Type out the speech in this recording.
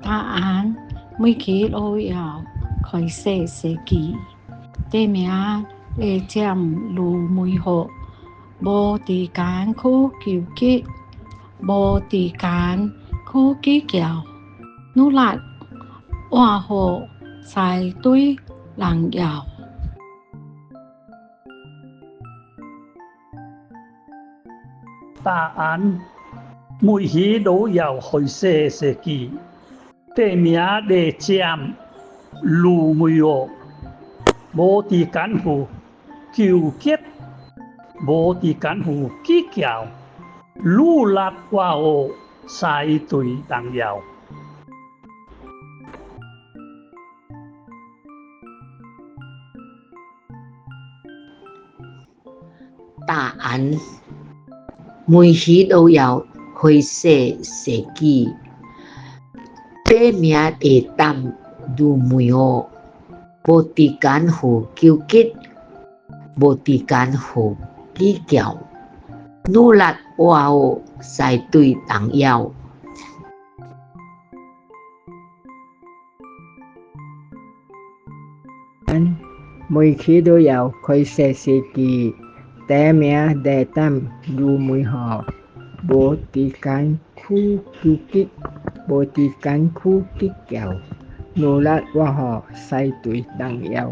答案每期都要开始设计，地名会占路每号，无时间去纠结，无时间去计较，努力活好才对人要。答案每期都要开始设计，地名会占路每号，无时间去纠结，无时间去计较，努力活好才对人要。答案每期都要开始设计，地名会占路每号，无时间去纠结，无时间去计较，努力活好才对人要。每期都要开始设计，地名会占路每号，无时间去纠结，无时间去计较，努力活好才对人要。